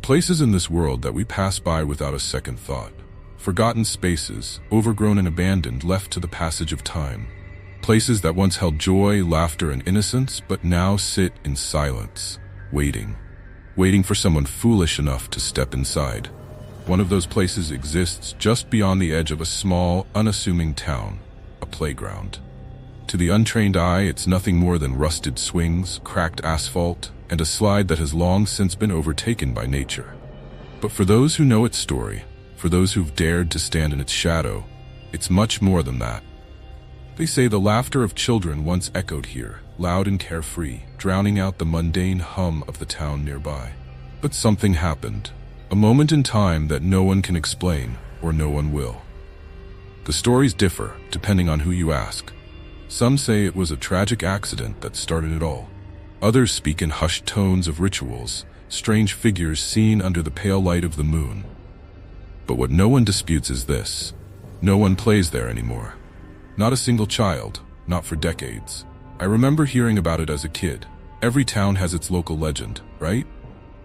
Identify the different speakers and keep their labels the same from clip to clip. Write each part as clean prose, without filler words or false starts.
Speaker 1: places in this world that we pass by without a second thought. Forgotten spaces, overgrown and abandoned, left to the passage of time. Places that once held joy, laughter, and innocence, but now sit in silence, waiting for someone foolish enough to step inside. One of those places exists just beyond the edge of a small, unassuming town, a playground. To the untrained eye, it's nothing more than rusted swings, cracked asphalt, and a slide that has long since been overtaken by nature. But for those who know its story, for those who've dared to stand in its shadow, it's much more than that. They say the laughter of children once echoed here, loud and carefree, drowning out the mundane hum of the town nearby. But something happened, a moment in time that no one can explain, or no one will. The stories differ, depending on who you ask. Some say it was a tragic accident that started it all. Others speak in hushed tones of rituals, strange figures seen under the pale light of the moon. But what no one disputes is this: no one plays there anymore. Not a single child, not for decades. I remember hearing about it as a kid. Every town has its local legend, right?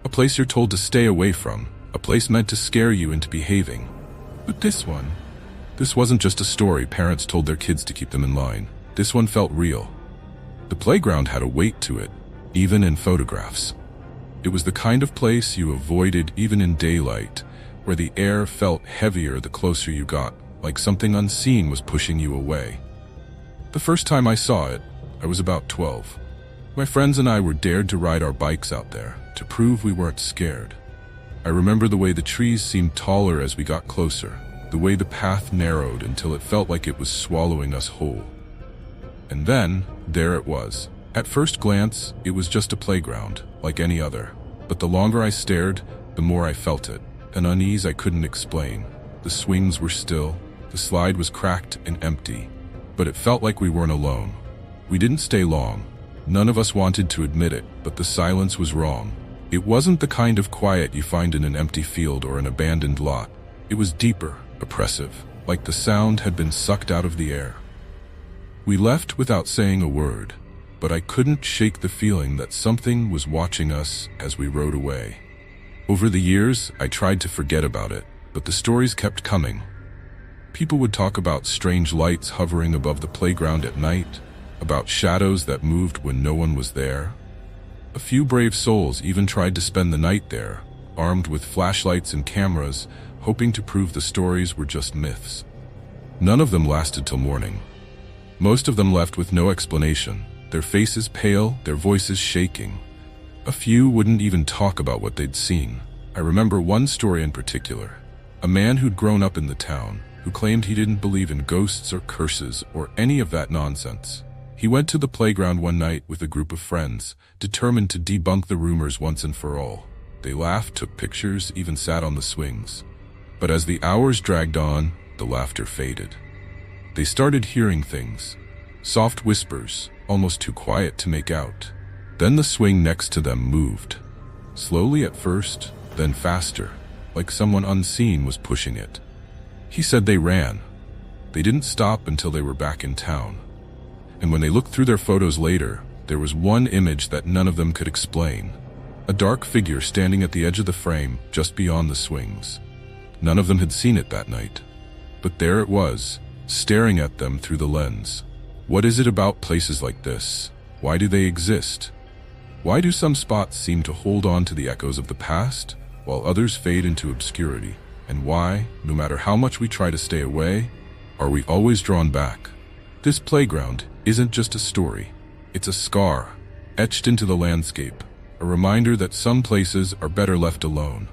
Speaker 1: A place you're told to stay away from, a place meant to scare you into behaving. But this wasn't just a story parents told their kids to keep them in line. This one felt real. The playground had a weight to it, even in photographs. It was the kind of place you avoided even in daylight, where the air felt heavier the closer you got, like something unseen was pushing you away. The first time I saw it, I was about 12. My friends and I were dared to ride our bikes out there, to prove we weren't scared. I remember the way the trees seemed taller as we got closer, the way the path narrowed until it felt like it was swallowing us whole. And then, there it was. At first glance, it was just a playground, like any other. But the longer I stared, the more I felt it, an unease I couldn't explain. The swings were still, the slide was cracked and empty, but it felt like we weren't alone. We didn't stay long. None of us wanted to admit it, but the silence was wrong. It wasn't the kind of quiet you find in an empty field or an abandoned lot. It was deeper, oppressive, like the sound had been sucked out of the air. We left without saying a word, but I couldn't shake the feeling that something was watching us as we rode away. Over the years, I tried to forget about it, but the stories kept coming. People would talk about strange lights hovering above the playground at night, about shadows that moved when no one was there. A few brave souls even tried to spend the night there, armed with flashlights and cameras, hoping to prove the stories were just myths. None of them lasted till morning. Most of them left with no explanation, their faces pale, their voices shaking. A few wouldn't even talk about what they'd seen. I remember one story in particular. A man who'd grown up in the town, who claimed he didn't believe in ghosts or curses or any of that nonsense. He went to the playground one night with a group of friends, determined to debunk the rumors once and for all. They laughed, took pictures, even sat on the swings. But as the hours dragged on, the laughter faded. They started hearing things, soft whispers, almost too quiet to make out. Then the swing next to them moved. Slowly at first, then faster, like someone unseen was pushing it. He said they ran. They didn't stop until they were back in town. And when they looked through their photos later, there was one image that none of them could explain. A dark figure standing at the edge of the frame, just beyond the swings. None of them had seen it that night. But there it was, staring at them through the lens. What is it about places like this? Why do they exist? Why do some spots seem to hold on to the echoes of the past, while others fade into obscurity? And why, no matter how much we try to stay away, are we always drawn back? This playground isn't just a story. It's a scar, etched into the landscape, a reminder that some places are better left alone.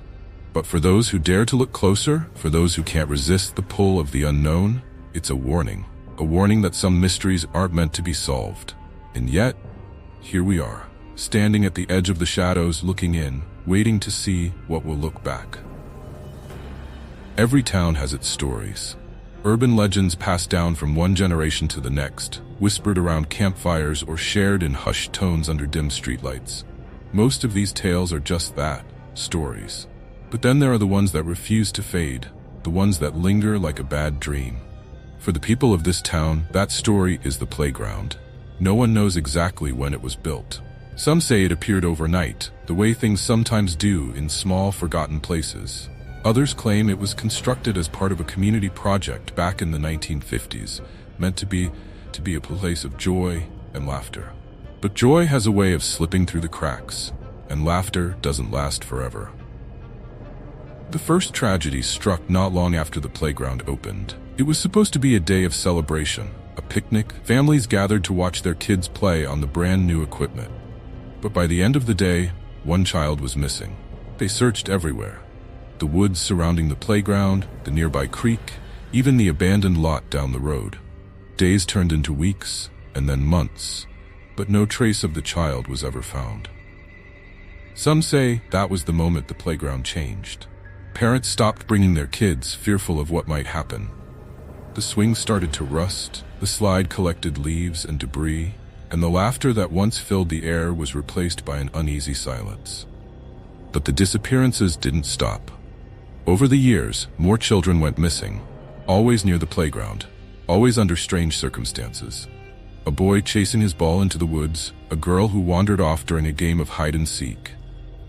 Speaker 1: But for those who dare to look closer, for those who can't resist the pull of the unknown, it's a warning that some mysteries aren't meant to be solved. And yet, here we are, standing at the edge of the shadows, looking in, waiting to see what will look back. Every town has its stories. Urban legends passed down from one generation to the next, whispered around campfires or shared in hushed tones under dim streetlights. Most of these tales are just that, stories. But then there are the ones that refuse to fade, the ones that linger like a bad dream. For the people of this town, that story is the playground. No one knows exactly when it was built. Some say it appeared overnight, the way things sometimes do in small, forgotten places. Others claim it was constructed as part of a community project back in the 1950s, meant to be a place of joy and laughter. But joy has a way of slipping through the cracks, and laughter doesn't last forever. The first tragedy struck not long after the playground opened. It was supposed to be a day of celebration, a picnic. Families gathered to watch their kids play on the brand new equipment. But by the end of the day, one child was missing. They searched everywhere. The woods surrounding the playground, the nearby creek, even the abandoned lot down the road. Days turned into weeks, and then months, but no trace of the child was ever found. Some say that was the moment the playground changed. Parents stopped bringing their kids, fearful of what might happen. The swing started to rust, the slide collected leaves and debris, and the laughter that once filled the air was replaced by an uneasy silence. But the disappearances didn't stop. Over the years, more children went missing, always near the playground, always under strange circumstances. A boy chasing his ball into the woods, a girl who wandered off during a game of hide-and-seek.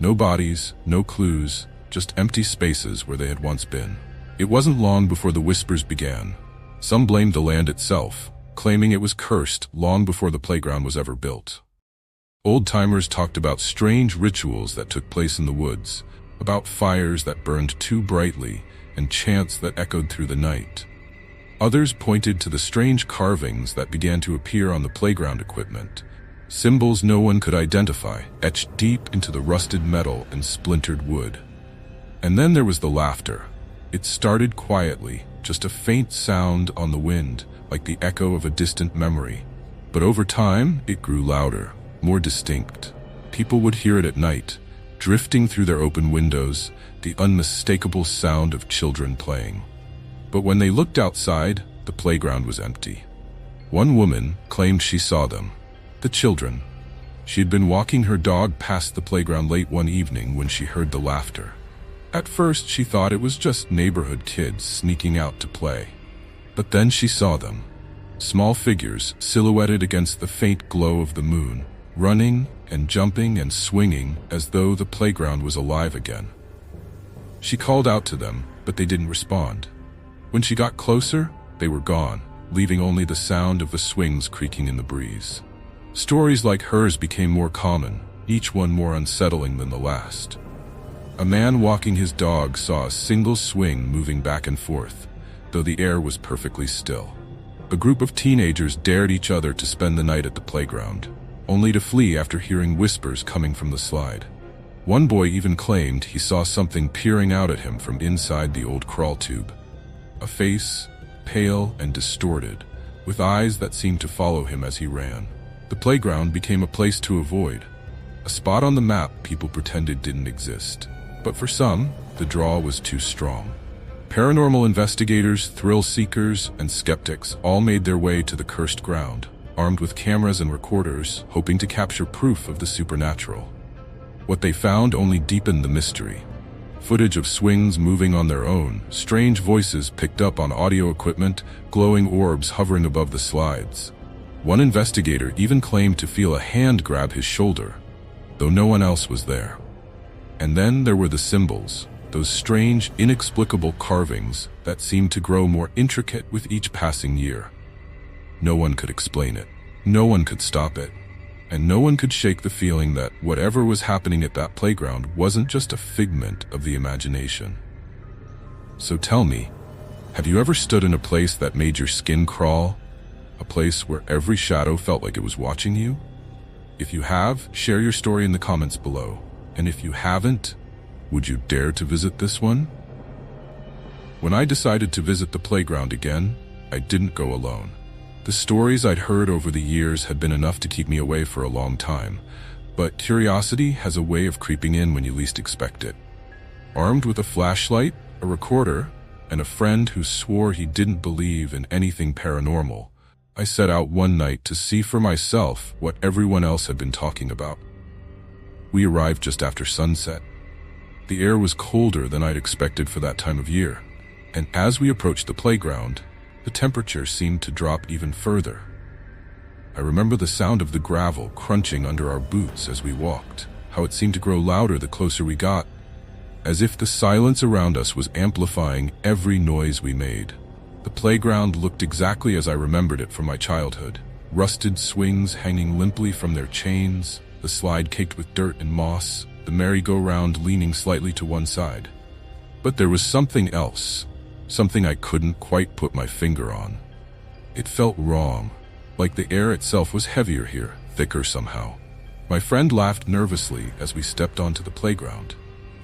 Speaker 1: No bodies, no clues, just empty spaces where they had once been. It wasn't long before the whispers began. Some blamed the land itself, claiming it was cursed long before the playground was ever built. Old-timers talked about strange rituals that took place in the woods, about fires that burned too brightly and chants that echoed through the night. Others pointed to the strange carvings that began to appear on the playground equipment, symbols no one could identify, etched deep into the rusted metal and splintered wood. And then there was the laughter. It started quietly, just a faint sound on the wind, like the echo of a distant memory. But over time, it grew louder, more distinct. People would hear it at night, drifting through their open windows, the unmistakable sound of children playing. But when they looked outside, the playground was empty. One woman claimed she saw them, the children. She had been walking her dog past the playground late one evening when she heard the laughter. At first, she thought it was just neighborhood kids sneaking out to play. But then she saw them. Small figures silhouetted against the faint glow of the moon, running and jumping and swinging as though the playground was alive again. She called out to them, but they didn't respond. When she got closer, they were gone, leaving only the sound of the swings creaking in the breeze. Stories like hers became more common, each one more unsettling than the last. A man walking his dog saw a single swing moving back and forth, though the air was perfectly still. A group of teenagers dared each other to spend the night at the playground, only to flee after hearing whispers coming from the slide. One boy even claimed he saw something peering out at him from inside the old crawl tube. A face, pale and distorted, with eyes that seemed to follow him as he ran. The playground became a place to avoid, a spot on the map people pretended didn't exist. But for some, the draw was too strong. Paranormal investigators, thrill seekers, and skeptics all made their way to the cursed ground, armed with cameras and recorders, hoping to capture proof of the supernatural. What they found only deepened the mystery. Footage of swings moving on their own, strange voices picked up on audio equipment, glowing orbs hovering above the slides. One investigator even claimed to feel a hand grab his shoulder, though no one else was there. And then there were the symbols, those strange, inexplicable carvings that seemed to grow more intricate with each passing year. No one could explain it. No one could stop it. And no one could shake the feeling that whatever was happening at that playground wasn't just a figment of the imagination. So tell me, have you ever stood in a place that made your skin crawl? A place where every shadow felt like it was watching you? If you have, share your story in the comments below. And if you haven't, would you dare to visit this one? When I decided to visit the playground again, I didn't go alone. The stories I'd heard over the years had been enough to keep me away for a long time, but curiosity has a way of creeping in when you least expect it. Armed with a flashlight, a recorder, and a friend who swore he didn't believe in anything paranormal, I set out one night to see for myself what everyone else had been talking about. We arrived just after sunset. The air was colder than I'd expected for that time of year, and as we approached the playground, the temperature seemed to drop even further. I remember the sound of the gravel crunching under our boots as we walked, how it seemed to grow louder the closer we got, as if the silence around us was amplifying every noise we made. The playground looked exactly as I remembered it from my childhood. Rusted swings hanging limply from their chains, the slide caked with dirt and moss, the merry-go-round leaning slightly to one side. But there was something else, something I couldn't quite put my finger on. It felt wrong, like the air itself was heavier here, thicker somehow. My friend laughed nervously as we stepped onto the playground.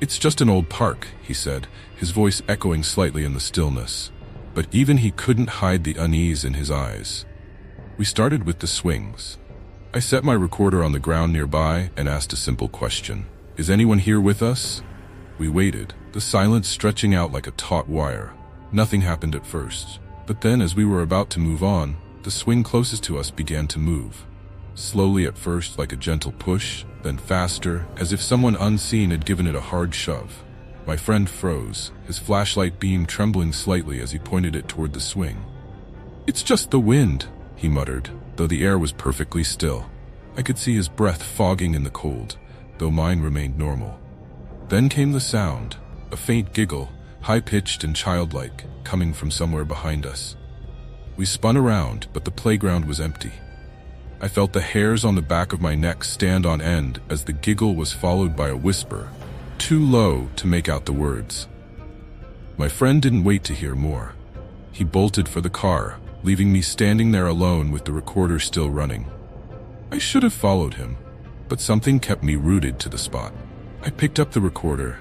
Speaker 1: "It's just an old park," he said, his voice echoing slightly in the stillness. But even he couldn't hide the unease in his eyes. We started with the swings. I set my recorder on the ground nearby and asked a simple question. "Is anyone here with us?" We waited, the silence stretching out like a taut wire. Nothing happened at first, but then as we were about to move on, the swing closest to us began to move. Slowly at first, like a gentle push, then faster, as if someone unseen had given it a hard shove. My friend froze, his flashlight beam trembling slightly as he pointed it toward the swing. "It's just the wind," he muttered, though the air was perfectly still. I could see his breath fogging in the cold, though mine remained normal. Then came the sound, a faint giggle, high-pitched and childlike, coming from somewhere behind us. We spun around, but the playground was empty. I felt the hairs on the back of my neck stand on end as the giggle was followed by a whisper, too low to make out the words. My friend didn't wait to hear more. He bolted for the car, leaving me standing there alone with the recorder still running. I should have followed him, but something kept me rooted to the spot. I picked up the recorder,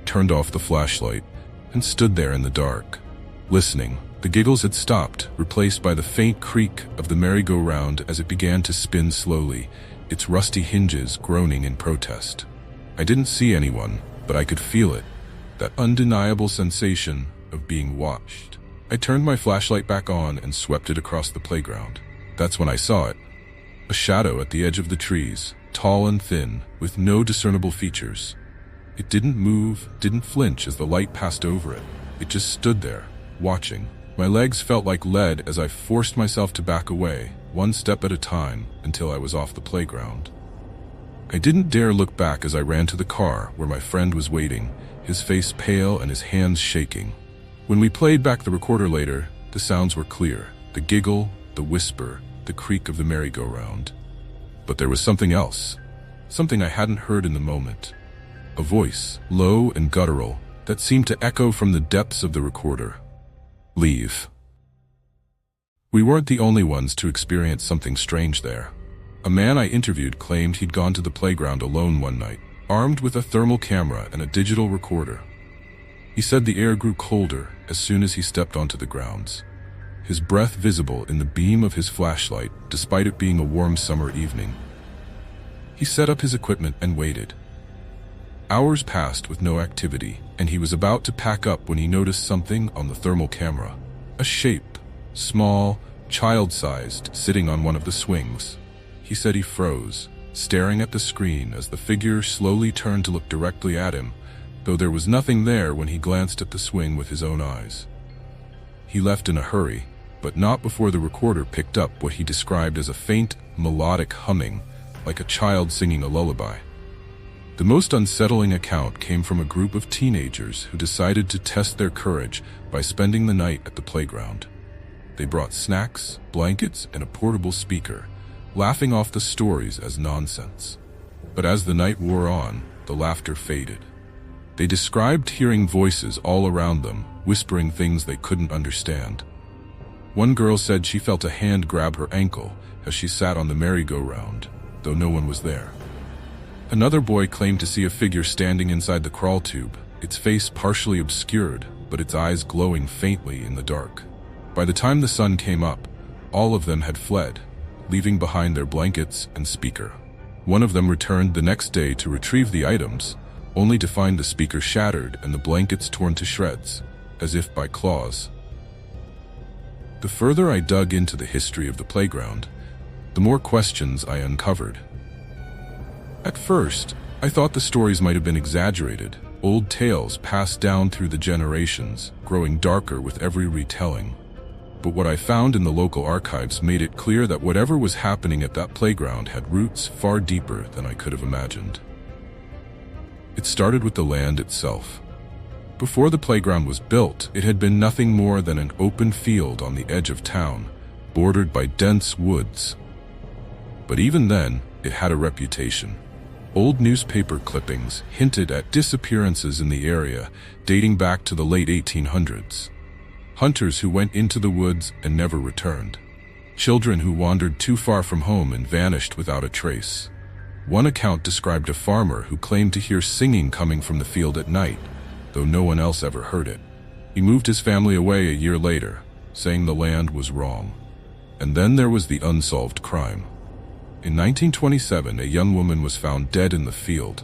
Speaker 1: turned off the flashlight, and stood there in the dark, listening. The giggles had stopped, replaced by the faint creak of the merry-go-round as it began to spin slowly, its rusty hinges groaning in protest. I didn't see anyone, but I could feel it, that undeniable sensation of being watched. I turned my flashlight back on and swept it across the playground. That's when I saw it. A shadow at the edge of the trees, tall and thin, with no discernible features. It didn't move, didn't flinch as the light passed over it. It just stood there, watching. My legs felt like lead as I forced myself to back away, one step at a time, until I was off the playground. I didn't dare look back as I ran to the car where my friend was waiting, his face pale and his hands shaking. When we played back the recorder later, the sounds were clear, the giggle, the whisper, the creak of the merry-go-round. But there was something else, something I hadn't heard in the moment. A voice, low and guttural, that seemed to echo from the depths of the recorder. "Leave." We weren't the only ones to experience something strange there. A man I interviewed claimed he'd gone to the playground alone one night, armed with a thermal camera and a digital recorder. He said the air grew colder as soon as he stepped onto the grounds, his breath visible in the beam of his flashlight despite it being a warm summer evening. He set up his equipment and waited. Hours passed with no activity, and he was about to pack up when he noticed something on the thermal camera. A shape, small, child-sized, sitting on one of the swings. He said he froze, staring at the screen as the figure slowly turned to look directly at him, though there was nothing there when he glanced at the swing with his own eyes. He left in a hurry, but not before the recorder picked up what he described as a faint, melodic humming, like a child singing a lullaby. The most unsettling account came from a group of teenagers who decided to test their courage by spending the night at the playground. They brought snacks, blankets, and a portable speaker, laughing off the stories as nonsense. But as the night wore on, the laughter faded. They described hearing voices all around them, whispering things they couldn't understand. One girl said she felt a hand grab her ankle as she sat on the merry-go-round, though no one was there. Another boy claimed to see a figure standing inside the crawl tube, its face partially obscured, but its eyes glowing faintly in the dark. By the time the sun came up, all of them had fled, leaving behind their blankets and speaker. One of them returned the next day to retrieve the items, only to find the speaker shattered and the blankets torn to shreds, as if by claws. The further I dug into the history of the playground, the more questions I uncovered. At first, I thought the stories might have been exaggerated, old tales passed down through the generations, growing darker with every retelling. but what I found in the local archives made it clear that whatever was happening at that playground had roots far deeper than I could have imagined. It started with the land itself. Before the playground was built, it had been nothing more than an open field on the edge of town, bordered by dense woods. But even then, it had a reputation. Old newspaper clippings hinted at disappearances in the area, dating back to the late 1800s. Hunters who went into the woods and never returned. Children who wandered too far from home and vanished without a trace. One account described a farmer who claimed to hear singing coming from the field at night, though no one else ever heard it. He moved his family away a year later, saying the land was wrong. And then there was the unsolved crime. In 1927, a young woman was found dead in the field,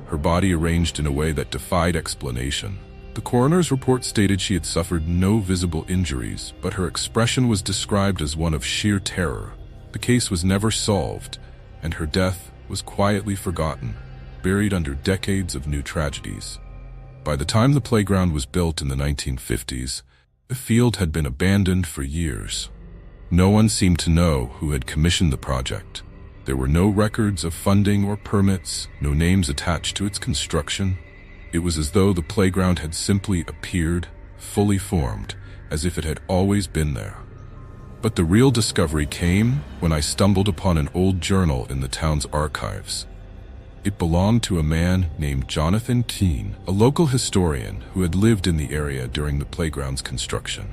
Speaker 1: her body arranged in a way that defied explanation. The coroner's report stated she had suffered no visible injuries, but her expression was described as one of sheer terror. The case was never solved, and her death was quietly forgotten, buried under decades of new tragedies. By the time the playground was built in the 1950s, the field had been abandoned for years. No one seemed to know who had commissioned the project. There were no records of funding or permits, no names attached to its construction. It was as though the playground had simply appeared, fully formed, as if it had always been there. But the real discovery came when I stumbled upon an old journal in the town's archives. It belonged to a man named Jonathan Keene, a local historian who had lived in the area during the playground's construction.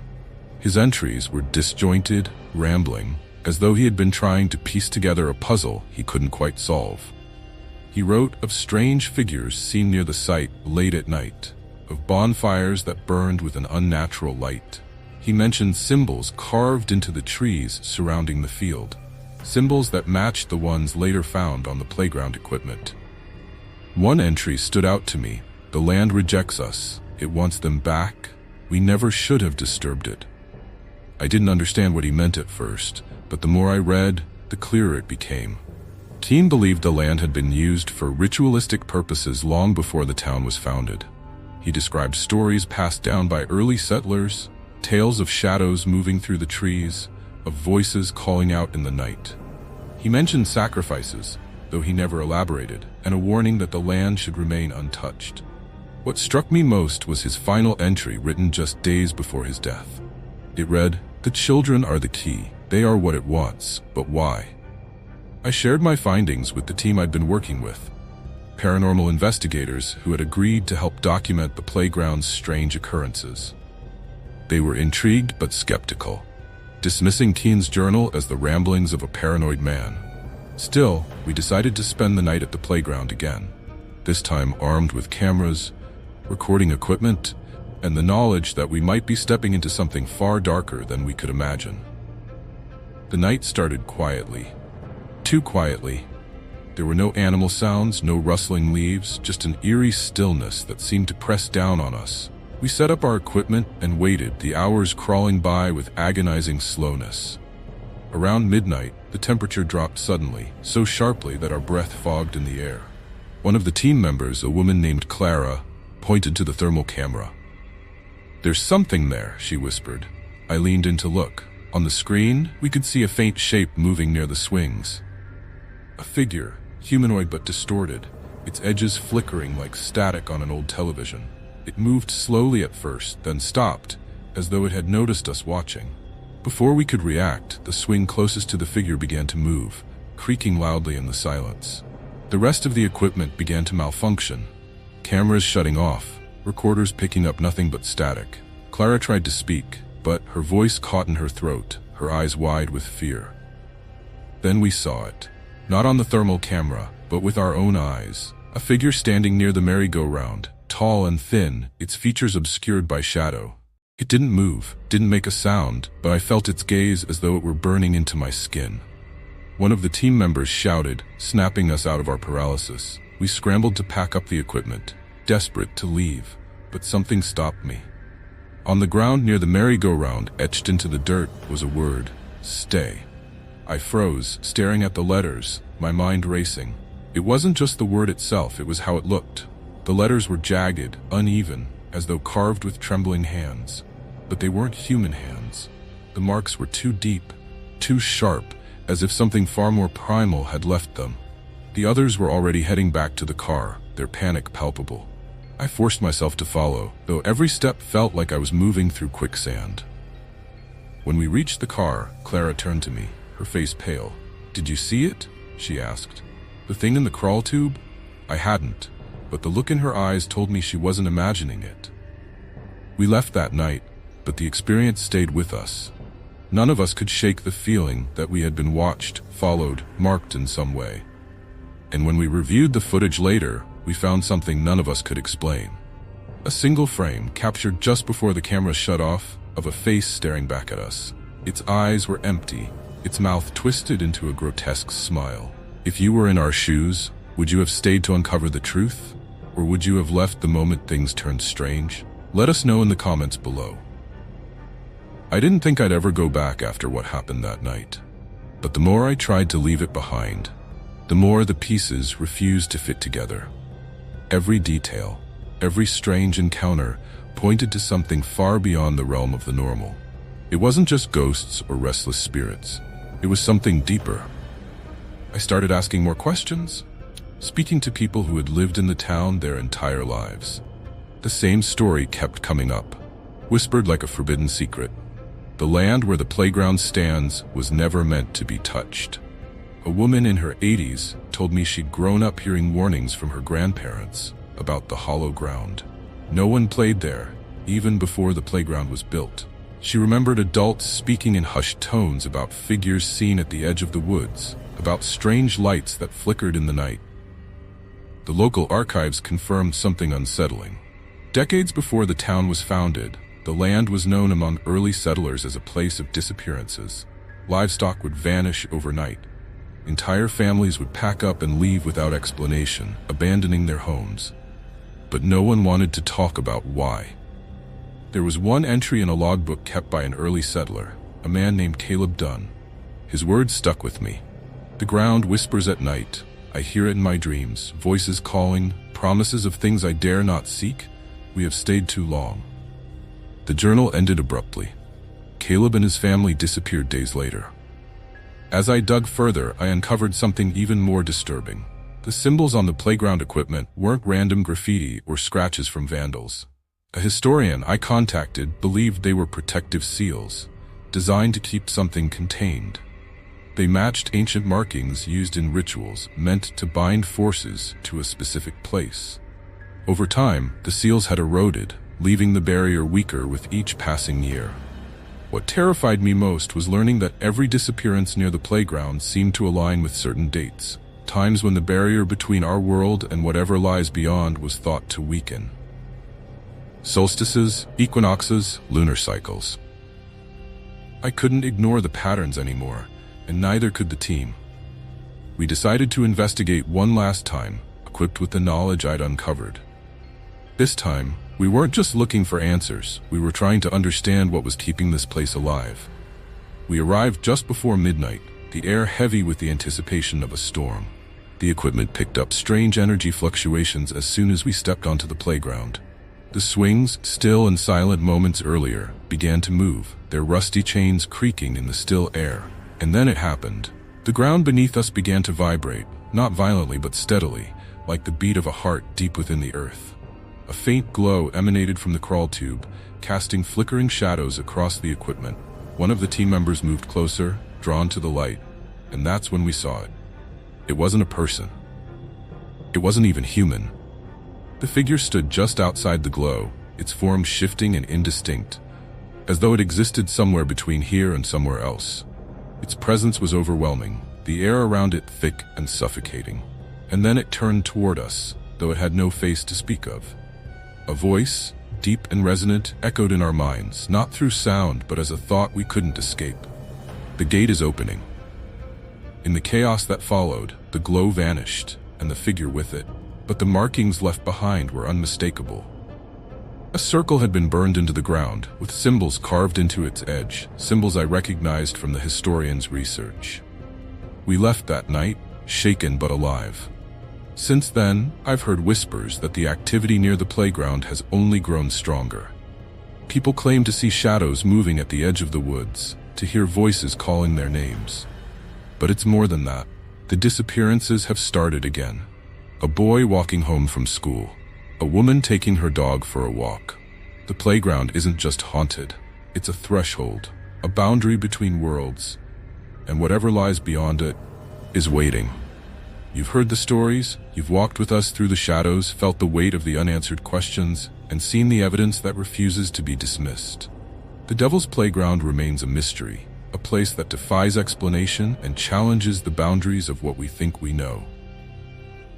Speaker 1: His entries were disjointed, rambling, as though he had been trying to piece together a puzzle he couldn't quite solve. He wrote of strange figures seen near the site late at night, of bonfires that burned with an unnatural light. He mentioned symbols carved into the trees surrounding the field, symbols that matched the ones later found on the playground equipment. One entry stood out to me: "The land rejects us. It wants them back. We never should have disturbed it." I didn't understand what he meant at first, but the more I read, the clearer it became. Keene believed the land had been used for ritualistic purposes long before the town was founded. He described stories passed down by early settlers, tales of shadows moving through the trees, of voices calling out in the night. He mentioned sacrifices, though he never elaborated, and a warning that the land should remain untouched. What struck me most was his final entry written just days before his death. It read, "The children are the key. They are what it wants, but why?" I shared my findings with the team I'd been working with, paranormal investigators who had agreed to help document the playground's strange occurrences. They were intrigued but skeptical, dismissing Keene's journal as the ramblings of a paranoid man. Still, we decided to spend the night at the playground again, this time armed with cameras, recording equipment, and the knowledge that we might be stepping into something far darker than we could imagine. The night started quietly. Too quietly. There were no animal sounds, no rustling leaves, just an eerie stillness that seemed to press down on us. We set up our equipment and waited, the hours crawling by with agonizing slowness. Around midnight, the temperature dropped suddenly, so sharply that our breath fogged in the air. One of the team members, a woman named Clara, pointed to the thermal camera. "There's something there," she whispered. I leaned in to look. On the screen, we could see a faint shape moving near the swings. A figure, humanoid but distorted, its edges flickering like static on an old television. It moved slowly at first, then stopped, as though it had noticed us watching. Before we could react, the swing closest to the figure began to move, creaking loudly in the silence. The rest of the equipment began to malfunction. Cameras shutting off, recorders picking up nothing but static. Clara tried to speak, but her voice caught in her throat, her eyes wide with fear. Then we saw it. Not on the thermal camera, but with our own eyes. A figure standing near the merry-go-round, tall and thin, its features obscured by shadow. It didn't move, didn't make a sound, but I felt its gaze as though it were burning into my skin. One of the team members shouted, snapping us out of our paralysis. We scrambled to pack up the equipment, desperate to leave, but something stopped me. On the ground near the merry-go-round, etched into the dirt, was a word: stay. I froze, staring at the letters, my mind racing. It wasn't just the word itself, it was how it looked. The letters were jagged, uneven, as though carved with trembling hands. But they weren't human hands. The marks were too deep, too sharp, as if something far more primal had left them. The others were already heading back to the car, their panic palpable. I forced myself to follow, though every step felt like I was moving through quicksand. When we reached the car, Clara turned to me, her face pale. "Did you see it?" she asked. "The thing in the crawl tube?" I hadn't, but the look in her eyes told me she wasn't imagining it. We left that night, but the experience stayed with us. None of us could shake the feeling that we had been watched, followed, marked in some way. And when we reviewed the footage later, we found something none of us could explain. A single frame, captured just before the camera shut off, of a face staring back at us. Its eyes were empty, its mouth twisted into a grotesque smile. If you were in our shoes, would you have stayed to uncover the truth? Or would you have left the moment things turned strange? Let us know in the comments below. I didn't think I'd ever go back after what happened that night. But the more I tried to leave it behind, the more the pieces refused to fit together. Every detail, every strange encounter pointed to something far beyond the realm of the normal. It wasn't just ghosts or restless spirits. It was something deeper. I started asking more questions, speaking to people who had lived in the town their entire lives. The same story kept coming up, whispered like a forbidden secret. The land where the playground stands was never meant to be touched. A woman in her 80s told me she'd grown up hearing warnings from her grandparents about the hollow ground. No one played there, even before the playground was built. She remembered adults speaking in hushed tones about figures seen at the edge of the woods, about strange lights that flickered in the night. The local archives confirmed something unsettling. Decades before the town was founded, the land was known among early settlers as a place of disappearances. Livestock would vanish overnight. Entire families would pack up and leave without explanation, abandoning their homes. But no one wanted to talk about why. There was one entry in a logbook kept by an early settler, a man named Caleb Dunn. His words stuck with me. "The ground whispers at night. I hear it in my dreams, voices calling, promises of things I dare not seek. We have stayed too long." The journal ended abruptly. Caleb and his family disappeared days later. As I dug further, I uncovered something even more disturbing. The symbols on the playground equipment weren't random graffiti or scratches from vandals. A historian I contacted believed they were protective seals, designed to keep something contained. They matched ancient markings used in rituals meant to bind forces to a specific place. Over time, the seals had eroded, leaving the barrier weaker with each passing year. What terrified me most was learning that every disappearance near the playground seemed to align with certain dates, times when the barrier between our world and whatever lies beyond was thought to weaken. Solstices, equinoxes, lunar cycles. I couldn't ignore the patterns anymore, and neither could the team. We decided to investigate one last time, equipped with the knowledge I'd uncovered. This time, we weren't just looking for answers, we were trying to understand what was keeping this place alive. We arrived just before midnight, the air heavy with the anticipation of a storm. The equipment picked up strange energy fluctuations as soon as we stepped onto the playground. The swings, still and silent moments earlier, began to move, their rusty chains creaking in the still air. And then it happened. The ground beneath us began to vibrate, not violently but steadily, like the beat of a heart deep within the earth. A faint glow emanated from the crawl tube, casting flickering shadows across the equipment. One of the team members moved closer, drawn to the light, and that's when we saw it. It wasn't a person. It wasn't even human. The figure stood just outside the glow, its form shifting and indistinct, as though it existed somewhere between here and somewhere else. Its presence was overwhelming, the air around it thick and suffocating. And then it turned toward us, though it had no face to speak of. A voice, deep and resonant, echoed in our minds, not through sound but as a thought we couldn't escape. "The gate is opening." In the chaos that followed, the glow vanished, and the figure with it, but the markings left behind were unmistakable. A circle had been burned into the ground, with symbols carved into its edge, symbols I recognized from the historian's research. We left that night, shaken but alive. Since then, I've heard whispers that the activity near the playground has only grown stronger. People claim to see shadows moving at the edge of the woods, to hear voices calling their names. But it's more than that. The disappearances have started again. A boy walking home from school. A woman taking her dog for a walk. The playground isn't just haunted. It's a threshold, a boundary between worlds. And whatever lies beyond it is waiting. You've heard the stories, you've walked with us through the shadows, felt the weight of the unanswered questions, and seen the evidence that refuses to be dismissed. The Devil's Playground remains a mystery, a place that defies explanation and challenges the boundaries of what we think we know.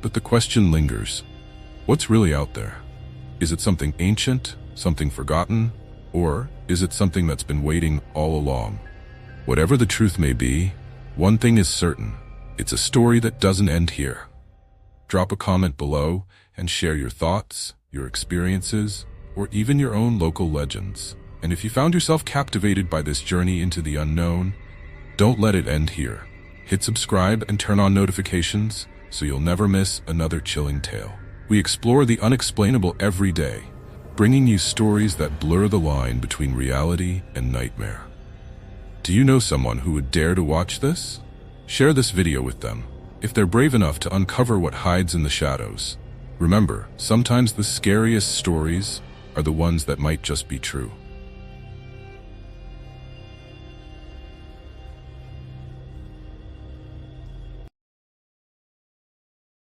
Speaker 1: But the question lingers. What's really out there? Is it something ancient, something forgotten, or is it something that's been waiting all along? Whatever the truth may be, one thing is certain. It's a story that doesn't end here. Drop a comment below and share your thoughts, your experiences, or even your own local legends. And if you found yourself captivated by this journey into the unknown, don't let it end here. Hit subscribe and turn on notifications so you'll never miss another chilling tale. We explore the unexplainable every day, bringing you stories that blur the line between reality and nightmare. Do you know someone who would dare to watch this? Share this video with them, if they're brave enough to uncover what hides in the shadows. Remember, sometimes the scariest stories are the ones that might just be true.